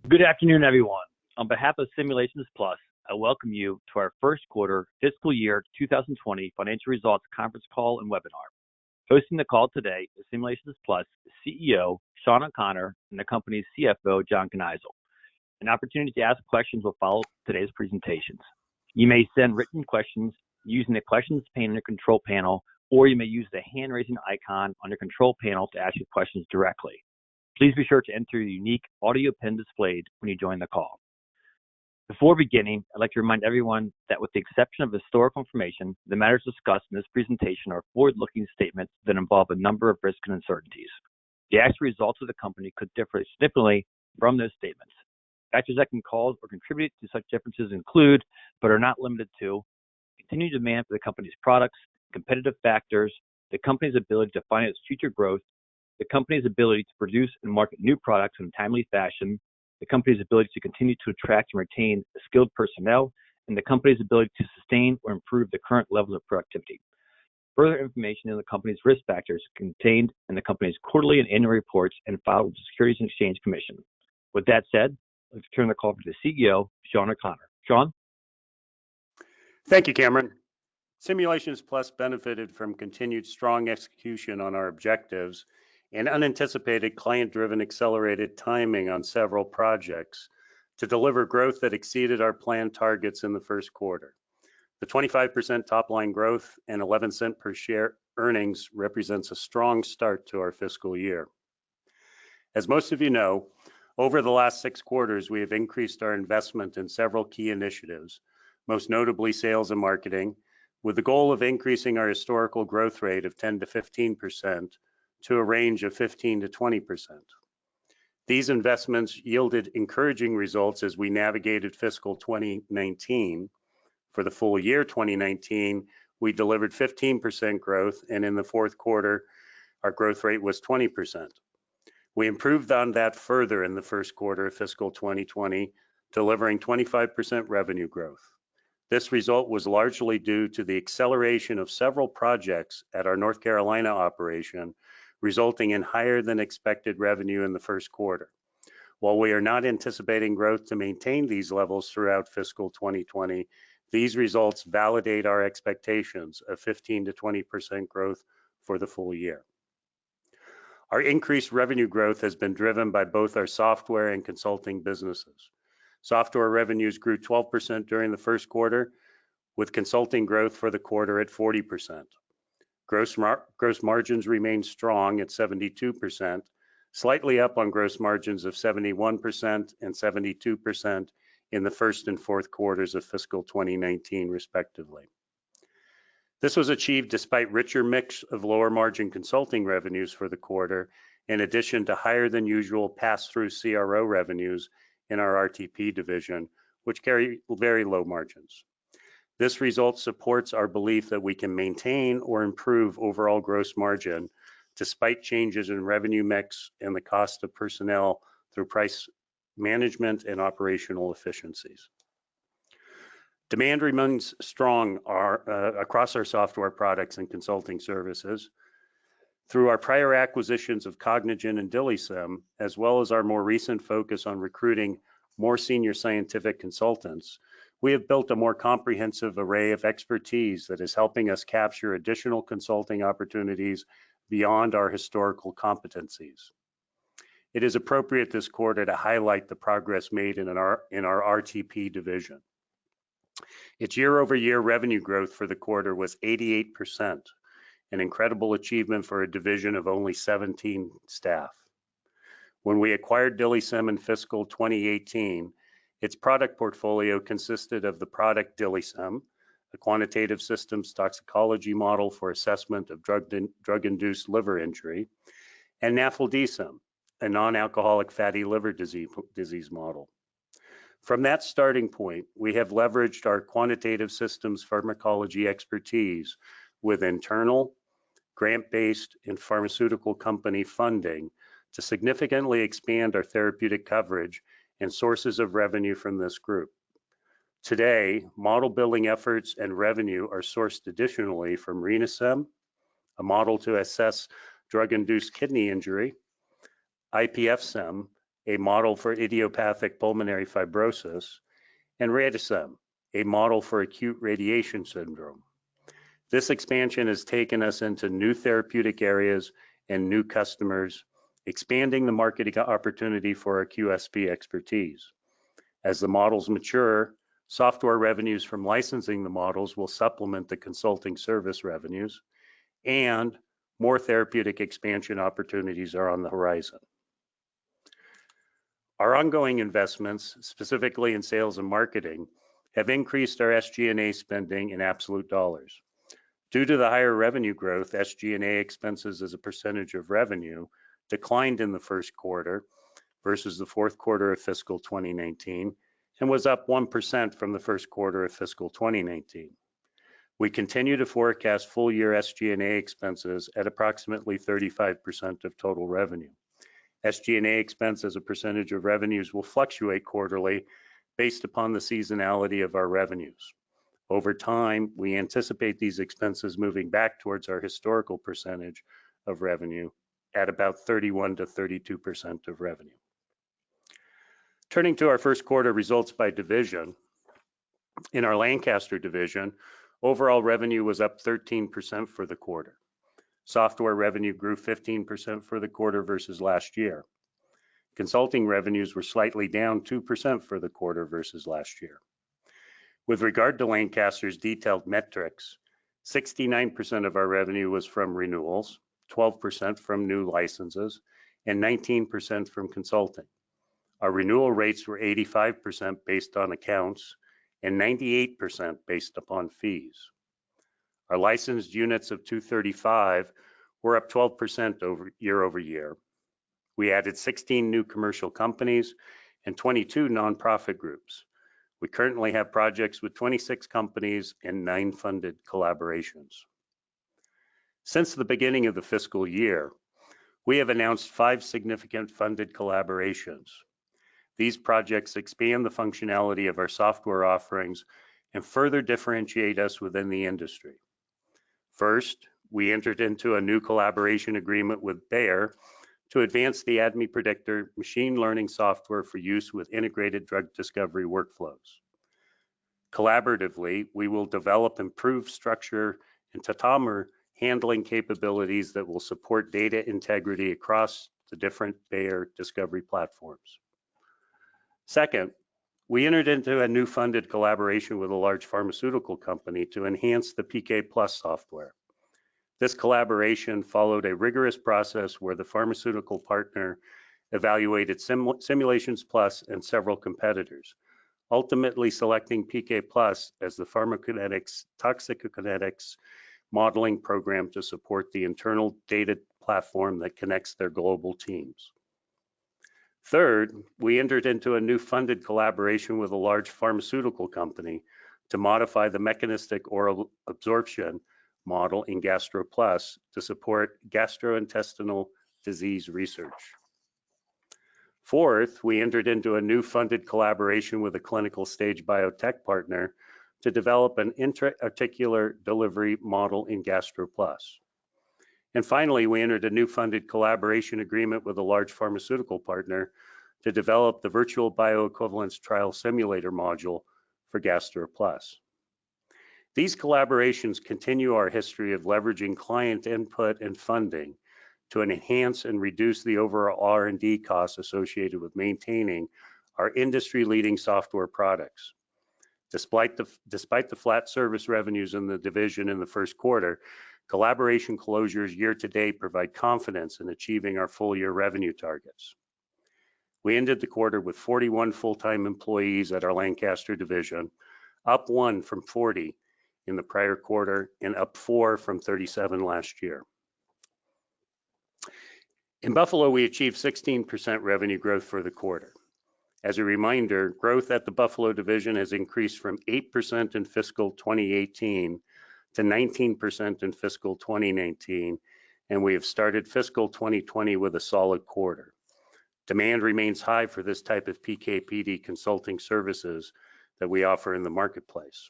Good afternoon, everyone. On behalf of Simulations Plus, I welcome you to our first quarter fiscal year 2020 financial results conference call and webinar. Hosting the call today is Simulations Plus CEO Shawn O'Connor and the company's CFO John Kneisel. An opportunity to ask questions will follow today's presentations. You may send written questions using the questions pane in the control panel, or you may use the hand raising icon on your control panel to ask your questions directly. Please be sure to enter your unique audio pin displayed when you join the call. Before beginning, I'd like to remind everyone that with the exception of historical information, the matters discussed in this presentation are forward-looking statements that involve a number of risks and uncertainties. The actual results of the company could differ significantly from those statements. Factors that can cause or contribute to such differences include, but are not limited to, continued demand for the company's products, competitive factors, the company's ability to finance future growth, the company's ability to produce and market new products in a timely fashion, the company's ability to continue to attract and retain skilled personnel, and the company's ability to sustain or improve the current level of productivity. Further information in the company's risk factors contained in the company's quarterly and annual reports and filed with the Securities and Exchange Commission. With that said, let's turn the call over to the CEO, Shawn O'Connor. Shawn? Thank you, Cameron. Simulations Plus benefited from continued strong execution on our objectives and unanticipated client-driven accelerated timing on several projects to deliver growth that exceeded our planned targets in the first quarter. The 25% top-line growth and 11-cent per share earnings represents a strong start to our fiscal year. As most of you know, over the last 6 quarters, we have increased our investment in several key initiatives, most notably sales and marketing, with the goal of increasing our historical growth rate of 10 to 15% to a range of 15 to 20%. These investments yielded encouraging results as we navigated fiscal 2019. For the full year 2019, we delivered 15% growth, and in the fourth quarter, our growth rate was 20%. We improved on that further in the first quarter of fiscal 2020, delivering 25% revenue growth. This result was largely due to the acceleration of several projects at our North Carolina operation, resulting in higher than expected revenue in the first quarter. While we are not anticipating growth to maintain these levels throughout fiscal 2020, these results validate our expectations of 15 to 20% growth for the full year. Our increased revenue growth has been driven by both our software and consulting businesses. Software revenues grew 12% during the first quarter, with consulting growth for the quarter at 40%. Gross margins remain strong at 72%, slightly up on gross margins of 71% and 72% in the first and fourth quarters of fiscal 2019, respectively. This was achieved despite richer mix of lower margin consulting revenues for the quarter, in addition to higher than usual pass-through CRO revenues in our RTP division, which carry very low margins. This result supports our belief that we can maintain or improve overall gross margin despite changes in revenue mix and the cost of personnel through price management and operational efficiencies. Demand remains strong across our software products and consulting services. Through our prior acquisitions of Cognigen and DILIsym, as well as our more recent focus on recruiting more senior scientific consultants, we have built a more comprehensive array of expertise that is helping us capture additional consulting opportunities beyond our historical competencies. It is appropriate this quarter to highlight the progress made in our RTP division. Its year-over-year revenue growth for the quarter was 88%, an incredible achievement for a division of only 17 staff. When we acquired DILIsym in fiscal 2018, its product portfolio consisted of the product DILIsym, a quantitative systems toxicology model for assessment of drug-induced liver injury, and NAFLDsym, a non-alcoholic fatty liver disease model. From that starting point, we have leveraged our quantitative systems pharmacology expertise with internal, grant-based, and pharmaceutical company funding to significantly expand our therapeutic coverage and sources of revenue from this group. Today, model building efforts and revenue are sourced additionally from RENAsym, a model to assess drug-induced kidney injury, IPFsym, a model for idiopathic pulmonary fibrosis, and Radicem, a model for acute radiation syndrome. This expansion has taken us into new therapeutic areas and new customers, expanding the market opportunity for our QSP expertise. As the models mature, software revenues from licensing the models will supplement the consulting service revenues, and more therapeutic expansion opportunities are on the horizon. Our ongoing investments, specifically in sales and marketing, have increased our SG&A spending in absolute dollars. Due to the higher revenue growth, SG&A expenses as a percentage of revenue declined in the first quarter versus the fourth quarter of fiscal 2019 and was up 1% from the first quarter of fiscal 2019. We continue to forecast full year SG&A expenses at approximately 35% of total revenue. SG&A expense as a percentage of revenues will fluctuate quarterly based upon the seasonality of our revenues. Over time, we anticipate these expenses moving back towards our historical percentage of revenue at about 31 to 32% of revenue. Turning to our first quarter results by division, in our Lancaster division, overall revenue was up 13% for the quarter. Software revenue grew 15% for the quarter versus last year. Consulting revenues were slightly down 2% for the quarter versus last year. With regard to Lancaster's detailed metrics, 69% of our revenue was from renewals, 12% from new licenses, and 19% from consulting. Our renewal rates were 85% based on accounts and 98% based upon fees. Our licensed units of 235 were up 12% year over year. We added 16 new commercial companies and 22 nonprofit groups. We currently have projects with 26 companies and 9 funded collaborations. Since the beginning of the fiscal year, we have announced 5 significant funded collaborations. These projects expand the functionality of our software offerings and further differentiate us within the industry. First, we entered into a new collaboration agreement with Bayer to advance the ADME Predictor machine learning software for use with integrated drug discovery workflows. Collaboratively, we will develop improved structure and tautomer handling capabilities that will support data integrity across the different Bayer discovery platforms. Second, we entered into a new funded collaboration with a large pharmaceutical company to enhance the PKPlus software. This collaboration followed a rigorous process where the pharmaceutical partner evaluated Simulations Plus and several competitors, ultimately selecting PKPlus as the pharmacokinetics, toxicokinetics modeling program to support the internal data platform that connects their global teams. Third, we entered into a new funded collaboration with a large pharmaceutical company to modify the mechanistic oral absorption model in GastroPlus to support gastrointestinal disease research. Fourth, we entered into a new funded collaboration with a clinical stage biotech partner to develop an intra-articular delivery model in GastroPlus. And finally, we entered a new funded collaboration agreement with a large pharmaceutical partner to develop the virtual bioequivalence trial simulator module for GastroPlus. These collaborations continue our history of leveraging client input and funding to enhance and reduce the overall R&D costs associated with maintaining our industry-leading software products. Despite the flat service revenues in the division in the first quarter, collaboration closures year to date provide confidence in achieving our full year revenue targets. We ended the quarter with 41 full-time employees at our Lancaster division, up 1 from 40 in the prior quarter and up 4 from 37 last year. In Buffalo, we achieved 16% revenue growth for the quarter. As a reminder, growth at the Buffalo division has increased from 8% in fiscal 2018 to 19% in fiscal 2019, and we have started fiscal 2020 with a solid quarter. Demand remains high for this type of PKPD consulting services that we offer in the marketplace.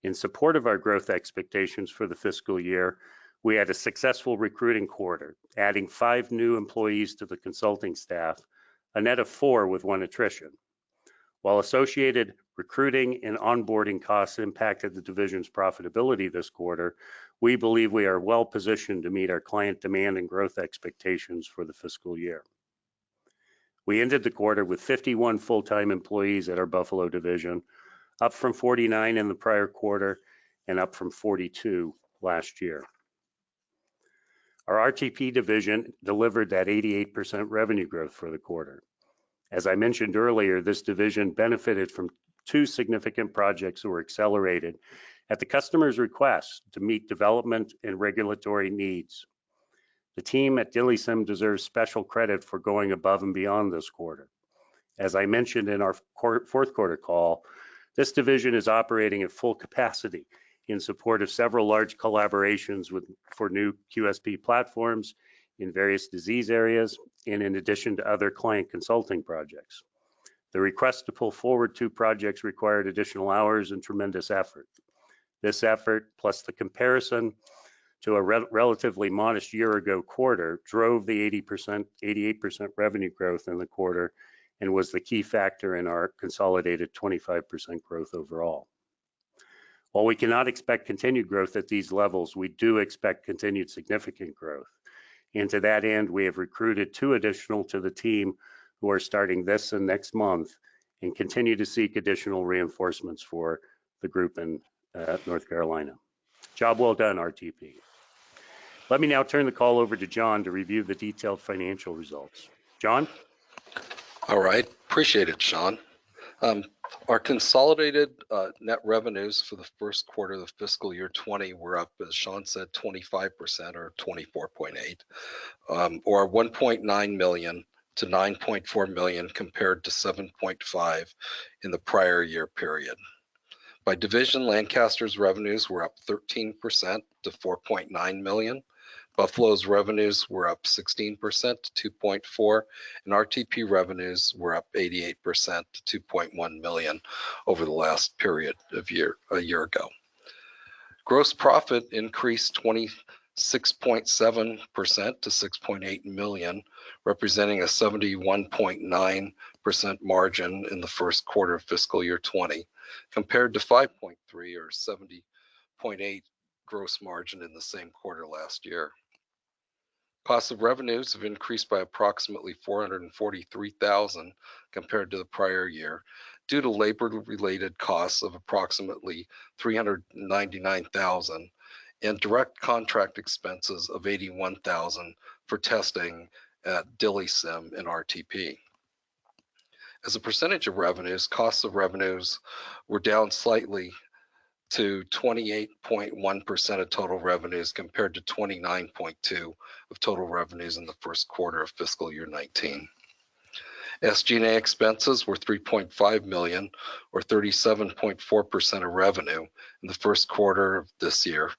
In support of our growth expectations for the fiscal year, we had a successful recruiting quarter, adding 5 new employees to the consulting staff, a net of 4 with 1 attrition. While associated recruiting and onboarding costs impacted the division's profitability this quarter, we believe we are well positioned to meet our client demand and growth expectations for the fiscal year. We ended the quarter with 51 full-time employees at our Buffalo division, up from 49 in the prior quarter and up from 42 last year. Our RTP division delivered that 88% revenue growth for the quarter. As I mentioned earlier, this division benefited from 2 significant projects that were accelerated at the customer's request to meet development and regulatory needs. The team at DILIsym deserves special credit for going above and beyond this quarter. As I mentioned in our fourth quarter call, this division is operating at full capacity in support of several large collaborations for new QSP platforms in various disease areas, and in addition to other client consulting projects. The request to pull forward 2 projects required additional hours and tremendous effort. This effort, plus the comparison to a relatively modest year ago quarter, drove the 88% revenue growth in the quarter and was the key factor in our consolidated 25% growth overall. While we cannot expect continued growth at these levels, we do expect continued significant growth. And to that end, we have recruited 2 additional to the team who are starting this and next month and continue to seek additional reinforcements for the group in North Carolina. Job well done, RTP. Let me now turn the call over to John to review the detailed financial results. John? All right, appreciate it, Shawn. Our consolidated net revenues for the first quarter of the fiscal year 20 were up, as Shawn said, 25% or 24.8, or 1.9 million to 9.4 million compared to 7.5 in the prior year period. By division, Lancaster's revenues were up 13% to 4.9 million. Buffalo's revenues were up 16% to 2.4, and RTP revenues were up 88% to 2.1 million over the last period of a year ago. Gross profit increased 26.7% to 6.8 million, representing a 71.9% margin in the first quarter of fiscal year 20, compared to 5.3 or 70.8 gross margin in the same quarter last year. Cost of revenues have increased by approximately 443,000 compared to the prior year due to labor-related costs of approximately 399,000 and direct contract expenses of 81,000 for testing at DILIsym and RTP. As a percentage of revenues, costs of revenues were down slightly to 28.1% of total revenues compared to 29.2% of total revenues in the first quarter of fiscal year 19. SG&A expenses were 3.5 million or 37.4% of revenue in the first quarter of this year,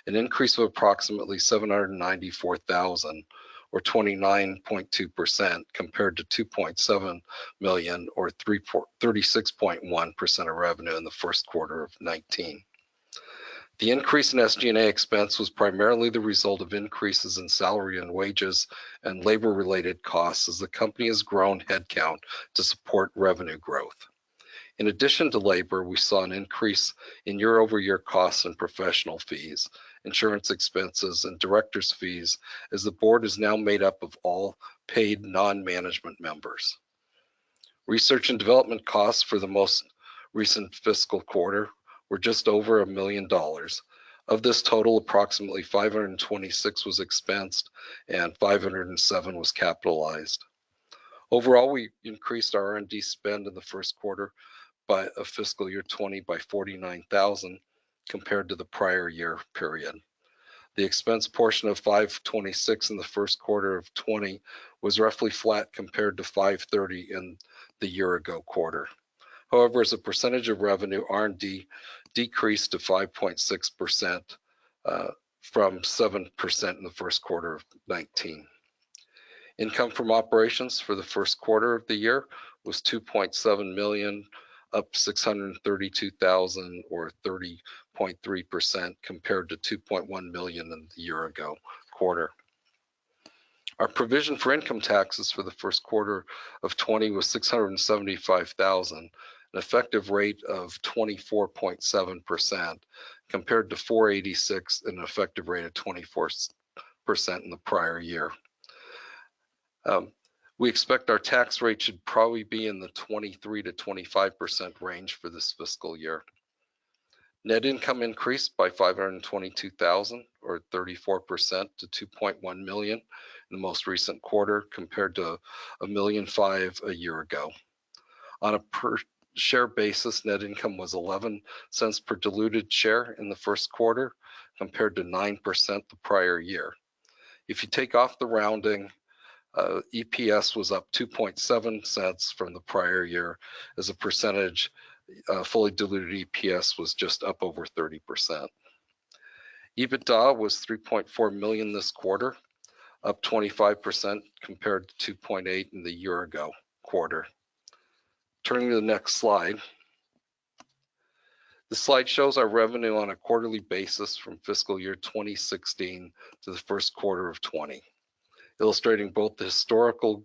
an increase of approximately 794,000 or 29.2% compared to 2.7 million or 36.1% of revenue in the first quarter of 19. The increase in SG&A expense was primarily the result of increases in salary and wages and labor-related costs as the company has grown headcount to support revenue growth. In addition to labor, we saw an increase in year-over-year costs and professional fees, insurance expenses, and directors' fees, as the board is now made up of all paid non-management members. Research and development costs for the most recent fiscal quarter were just over $1 million. Of this total, approximately 526 was expensed and 507 was capitalized. Overall, we increased our R&D spend in the first quarter of fiscal year 20 by 49,000 compared to the prior year period. The expense portion of 526 in the first quarter of 20 was roughly flat compared to 530 in the year ago quarter. However, as a percentage of revenue, R&D decreased to 5.6% from 7% in the first quarter of 19. Income from operations for the first quarter of the year was 2.7 million, up 632,000 or 30.3% compared to 2.1 million in the year ago quarter. Our provision for income taxes for the first quarter of 20 was $675,000, an effective rate of 24.7% compared to $486,000 and an effective rate of 24% in the prior year. We expect our tax rate should probably be in the 23 to 25% range for this fiscal year. Net income increased by $522,000 or 34% to $2.1 million in the most recent quarter compared to $1.5 million a year ago. On a per share basis, net income was 11 cents per diluted share in the first quarter compared to 9% the prior year. If you take off the rounding, EPS was up 2.7 cents from the prior year. As a percentage, fully diluted EPS was just up over 30%. EBITDA was $3.4 million this quarter, up 25% compared to $2.8 million in the year ago quarter. Turning to the next slide. The slide shows our revenue on a quarterly basis from fiscal year 2016 to the first quarter of 20, illustrating both the historical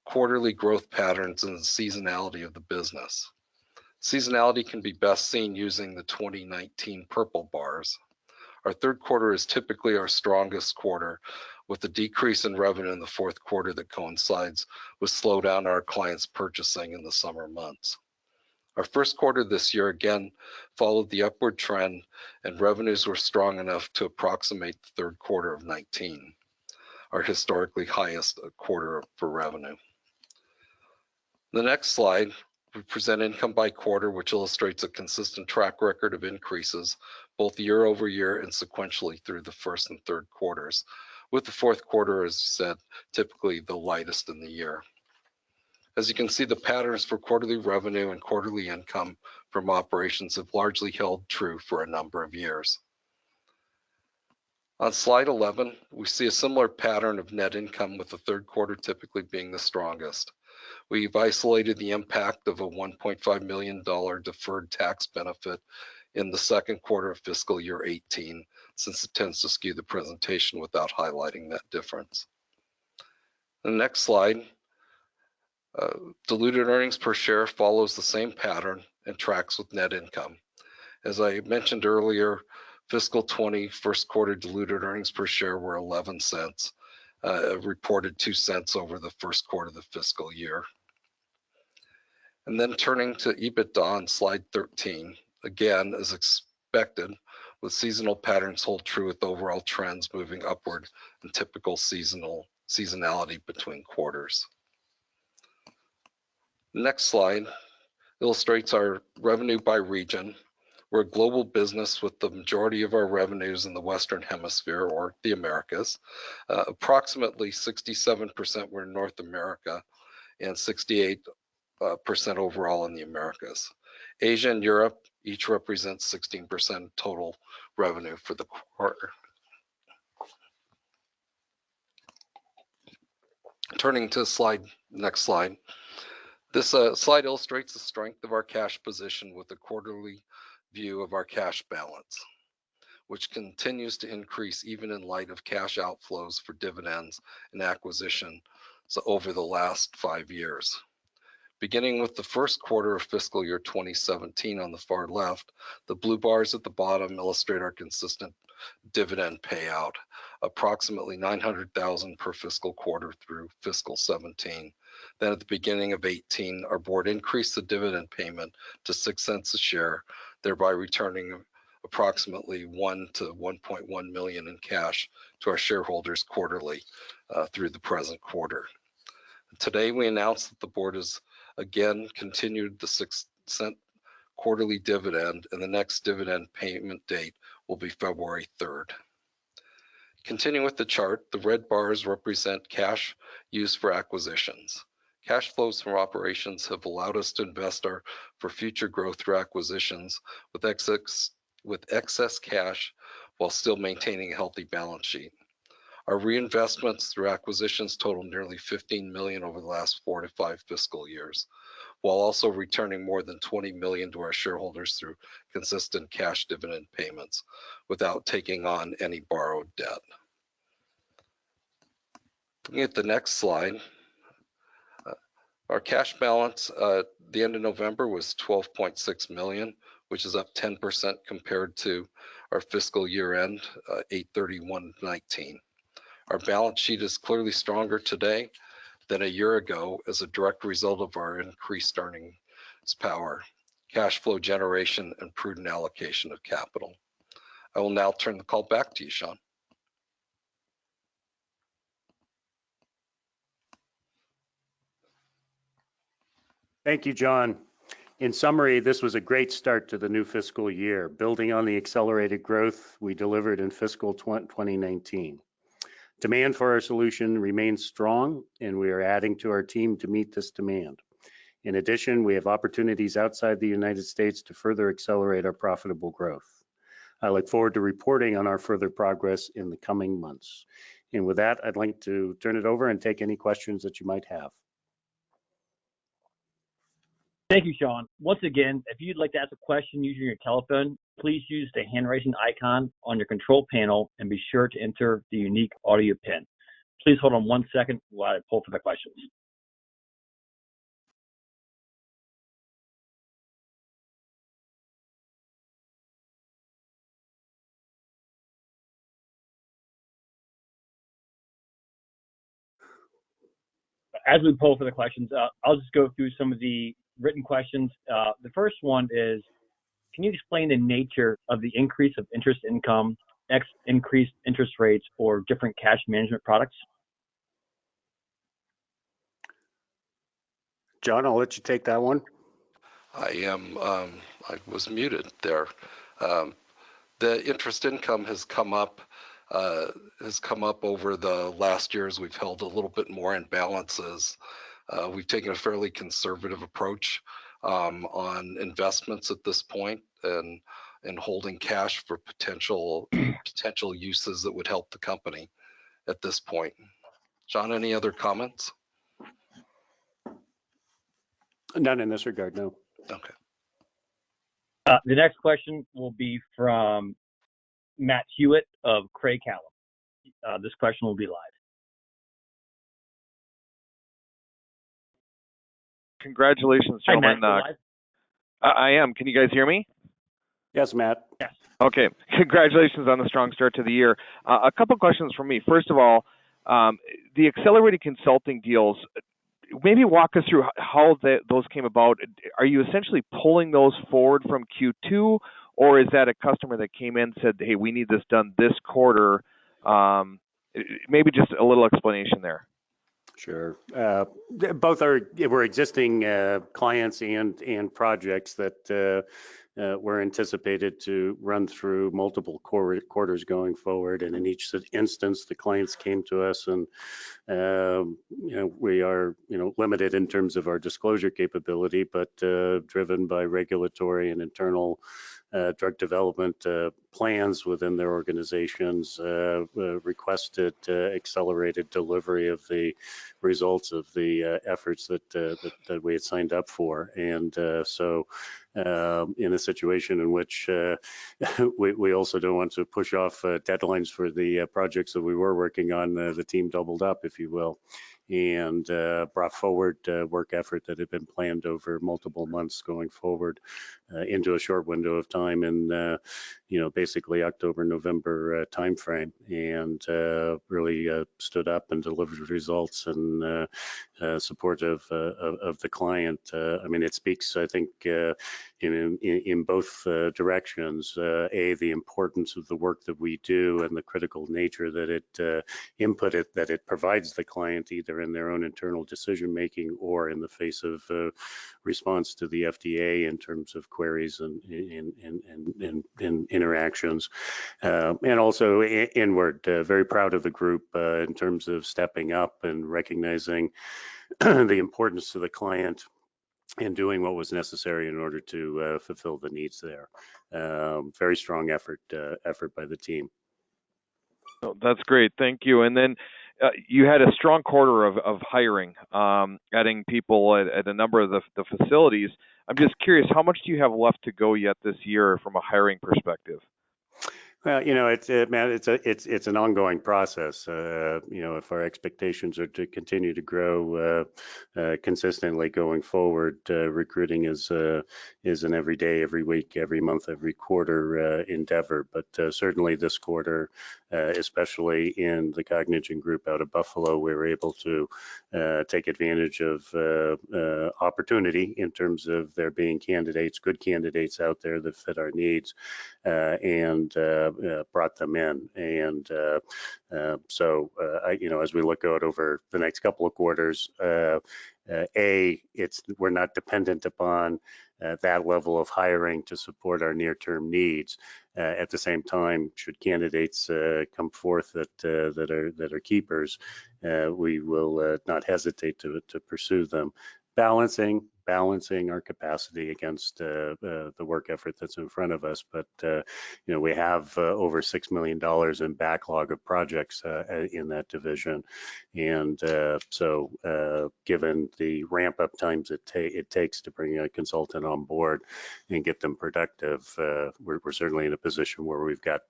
quarterly growth patterns and the seasonality of the business. Seasonality can be best seen using the 2019 purple bars. Our third quarter is typically our strongest quarter, with a decrease in revenue in the fourth quarter that coincides with slowdown in our clients' purchasing in the summer months. Our first quarter this year again followed the upward trend, and revenues were strong enough to approximate the third quarter of 19, our historically highest quarter for revenue. The next slide, we present income by quarter, which illustrates a consistent track record of increases both year over year and sequentially through the first and third quarters, with the fourth quarter, as said, typically the lightest in the year. As you can see, the patterns for quarterly revenue and quarterly income from operations have largely held true for a number of years. On slide 11, we see a similar pattern of net income, with the third quarter typically being the strongest. We've isolated the impact of a $1.5 million deferred tax benefit in the second quarter of fiscal year 18, since it tends to skew the presentation without highlighting that difference. The next slide, diluted earnings per share follows the same pattern and tracks with net income. As I mentioned earlier, fiscal 20 first quarter diluted earnings per share were 11 cents, reported 2 cents over the first quarter of the fiscal year. And then turning to EBITDA on slide 13, again, as expected, with seasonal patterns hold true with overall trends moving upward and typical seasonality between quarters. Next slide illustrates our revenue by region. We're a global business with the majority of our revenues in the Western Hemisphere, or the Americas. Approximately 67% were in North America and 68% overall in the Americas. Asia and Europe each represent 16% total revenue for the quarter. Turning to next slide. This slide illustrates the strength of our cash position with a quarterly view of our cash balance, which continues to increase even in light of cash outflows for dividends and acquisition over the last 5 years. Beginning with the first quarter of fiscal year 2017 on the far left, the blue bars at the bottom illustrate our consistent dividend payout, approximately $900,000 per fiscal quarter through fiscal 17. Then at the beginning of 18, our board increased the dividend payment to 6 cents a share, thereby returning approximately $1 to $1.1 million in cash to our shareholders quarterly through the present quarter. Today, we announced that the board has again continued the 6 cent quarterly dividend, and the next dividend payment date will be February 3rd. Continuing with the chart, the red bars represent cash used for acquisitions. Cash flows from operations have allowed us to invest for future growth through acquisitions with excess cash while still maintaining a healthy balance sheet. Our reinvestments through acquisitions total nearly $15 million over the last 4 to 5 fiscal years, while also returning more than $20 million to our shareholders through consistent cash dividend payments without taking on any borrowed debt. Looking at the next slide, our cash balance at the end of November was $12.6 million, which is up 10% compared to our fiscal year end, 8/31/19. Our balance sheet is clearly stronger today than a year ago as a direct result of our increased earnings power, cash flow generation, and prudent allocation of capital. I will now turn the call back to you, Shawn. Thank you, John. In summary, this was a great start to the new fiscal year, building on the accelerated growth we delivered in fiscal 2019. Demand for our solution remains strong, and we are adding to our team to meet this demand. In addition, we have opportunities outside the United States to further accelerate our profitable growth. I look forward to reporting on our further progress in the coming months. And with that, I'd like to turn it over and take any questions that you might have. Thank you, Shawn. Once again, if you'd like to ask a question using your telephone, please use the hand raising icon on your control panel and be sure to enter the unique audio PIN. Please hold on 1 second while I pull for the questions. As we pull for the questions, I'll just go through some of the written questions. The first one is, can you explain the nature of the increase of interest income, increased interest rates, or different cash management products? John, I'll let you take that one. I was muted there. The interest income has come up over the last years. We've held a little bit more in balances. We've taken a fairly conservative approach on investments at this point, and holding cash for potential uses that would help the company at this point. John, any other comments? None in this regard, no. Okay. The next question will be from Matt Hewitt of Craig-Hallum. This question will be live. Congratulations, Hi, gentlemen. Matt, live? I am. Can you guys hear me? Yes, Matt. Yes. Okay. Congratulations on the strong start to the year. A couple questions from me. First of all, the accelerated consulting deals, maybe walk us through how those came about. Are you essentially pulling those forward from Q2, or is that a customer that came in and said, hey, we need this done this quarter? Maybe just a little explanation there. Sure. Both were existing clients and projects that were anticipated to run through multiple quarters going forward. And in each instance, the clients came to us, and we are limited in terms of our disclosure capability, but driven by regulatory and internal drug development plans within their organizations, requested accelerated delivery of the results of the efforts that we had signed up for. And so in a situation in which we also don't want to push off deadlines for the projects that we were working on, the team doubled up, if you will, and brought forward work effort that had been planned over multiple months going forward into a short window of time in basically October, November timeframe, and really stood up and delivered results and supportive of the client. I mean, it speaks, I think, in both directions. The importance of the work that we do and the critical nature that it provides the client, either in their own internal decision making or in the face of response to the FDA in terms of queries and interactions, and also inward. Very proud of the group in terms of stepping up and recognizing the importance to the client and doing what was necessary in order to fulfill the needs there. Very strong effort by the team. Oh, that's great. Thank you. And then you had a strong quarter of hiring, adding people at a number of the facilities. I'm just curious, how much do you have left to go yet this year from a hiring perspective? Well, Matt, it's an ongoing process. If our expectations are to continue to grow consistently going forward, recruiting is an every day, every week, every month, every quarter endeavor. But certainly this quarter, especially in the Cognigen group out of Buffalo, we were able to take advantage of opportunity in terms of there being good candidates out there that fit our needs. And brought them in. And as we look out over the next couple of quarters, we're not dependent upon that level of hiring to support our near-term needs. At the same time, should candidates come forth that are keepers, we will not hesitate to pursue them. Balancing our capacity against the work effort that's in front of us. But we have over $6 million in backlog of projects in that division, and so given the ramp-up times it takes to bring a consultant on board and get them productive, we're certainly in a position where we've got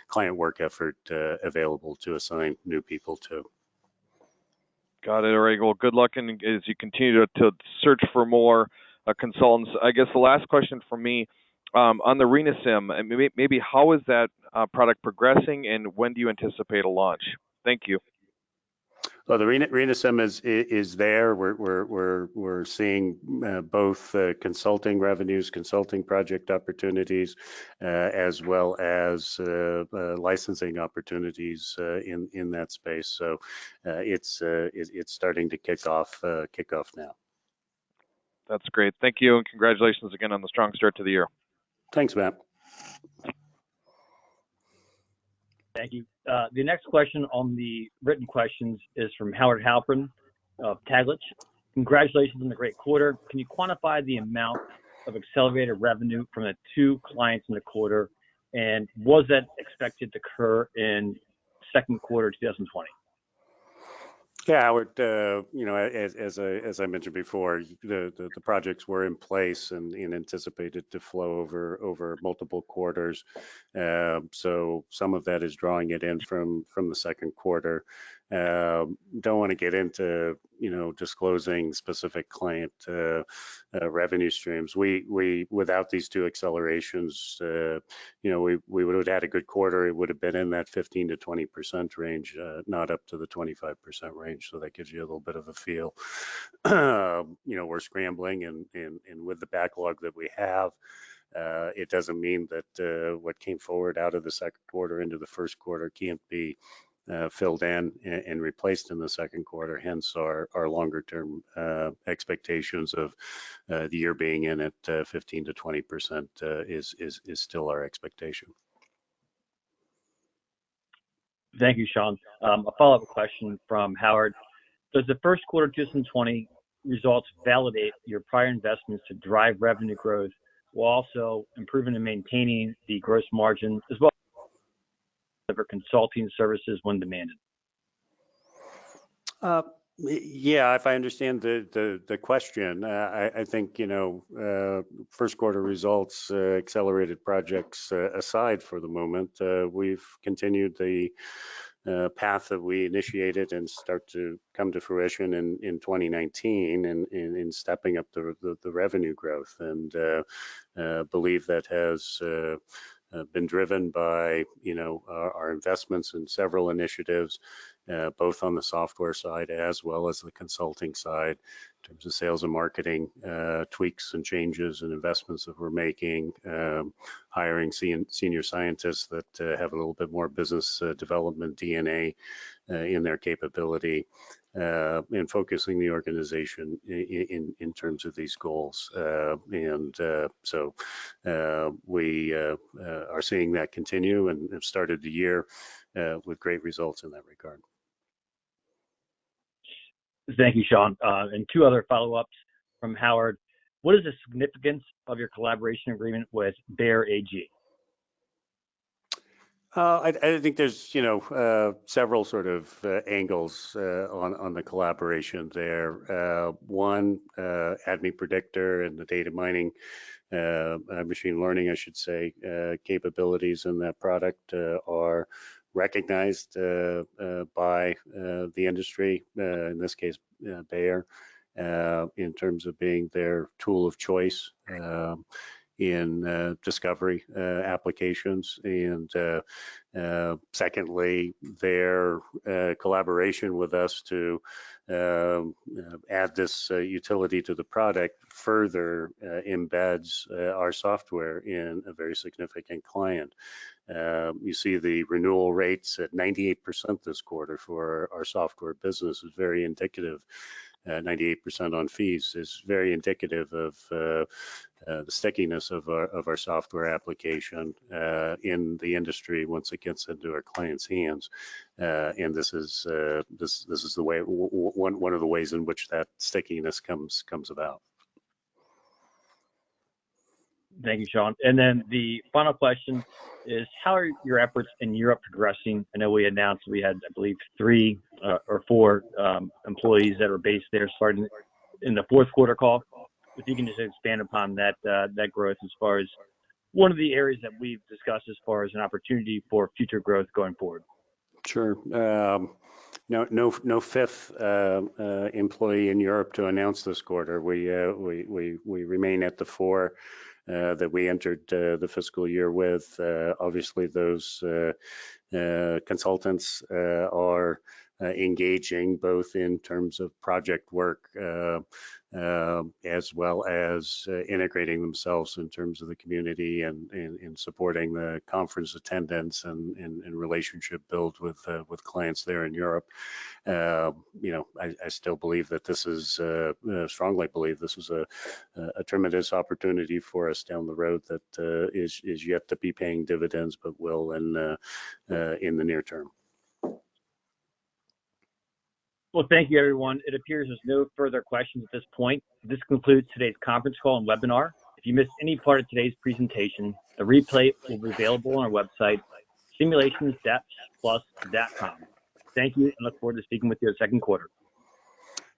client work effort available to assign new people to. Got it. All right. Well, good luck as you continue to search for more consultants. I guess the last question from me on the RenaSim, maybe how is that product progressing, and when do you anticipate a launch? Thank you. Well, the RenaSim is there. We're seeing both consulting revenues, consulting project opportunities, as well as licensing opportunities in that space. So it's starting to kick off now. That's great. Thank you, and congratulations again on the strong start to the year. Thanks, Matt. Thank you. The next question on the written questions is from Howard Halpern of Taglich. Congratulations on the great quarter. Can you quantify the amount of accelerated revenue from the 2 clients in the quarter, and was that expected to occur in second quarter 2020? Yeah, Howard, as I mentioned before, the projects were in place and anticipated to flow over multiple quarters. So some of that is drawing it in from the second quarter. Don't want to get into disclosing specific client revenue streams. We without these 2 accelerations, we would have had a good quarter. It would have been in that 15 to 20% range, not up to the 25% range. So that gives you a little bit of a feel. We're scrambling, and with the backlog that we have, it doesn't mean that what came forward out of the second quarter into the first quarter can't be filled in and replaced in the second quarter. Hence our longer term expectations of the year being in at 15 to 20% is still our expectation. Thank you, Shawn. A follow-up question from Howard. Does the first quarter 2020 results validate your prior investments to drive revenue growth while also improving and maintaining the gross margin as well as for consulting services when demanded? Yeah, if I understand the question, I think first quarter results, accelerated projects aside for the moment, we've continued the path that we initiated and start to come to fruition in 2019 and in stepping up the revenue growth, and believe that has been driven by our investments in several initiatives, both on the software side as well as the consulting side, in terms of sales and marketing tweaks and changes and investments that we're making, hiring senior scientists that have a little bit more business development DNA in their capability, and focusing the organization in terms of these goals. So we are seeing that continue and have started the year with great results in that regard. Thank you, Shawn. And 2 other follow-ups from Howard. What is the significance of your collaboration agreement with Bayer AG? I think there's several sort of angles on the collaboration there. One, ADME Predictor and the data mining machine learning, I should say, capabilities in that product are recognized by the industry, in this case, Bayer, in terms of being their tool of choice in discovery applications. And secondly, their collaboration with us to add this utility to the product further embeds our software in a very significant client. You see the renewal rates at 98% this quarter for our software business is very indicative. 98% on fees is very indicative of the stickiness of our software application in the industry once it gets into our clients' hands. And this is the way, one of the ways in which that stickiness comes about. Thank you, Shawn. And then the final question is, how are your efforts in Europe progressing? I know we announced we had, I believe, 3 or 4 employees that were based there starting in the fourth quarter call. If you can just expand upon that growth as far as one of the areas that we've discussed as far as an opportunity for future growth going forward. Sure. No fifth employee in Europe to announce this quarter. We remain at the 4 that we entered the fiscal year with. Obviously, those consultants are engaging both in terms of project work as well as integrating themselves in terms of the community and in supporting the conference attendance and relationship build with clients there in Europe. I still believe that this is strongly believe this is a tremendous opportunity for us down the road that is yet to be paying dividends, but will in the near term. Well, thank you, everyone. It appears there's no further questions at this point. This concludes today's conference call and webinar. If you missed any part of today's presentation, the replay will be available on our website, simulations-plus.com. Thank you, and look forward to speaking with you in the second quarter.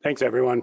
Thanks, everyone.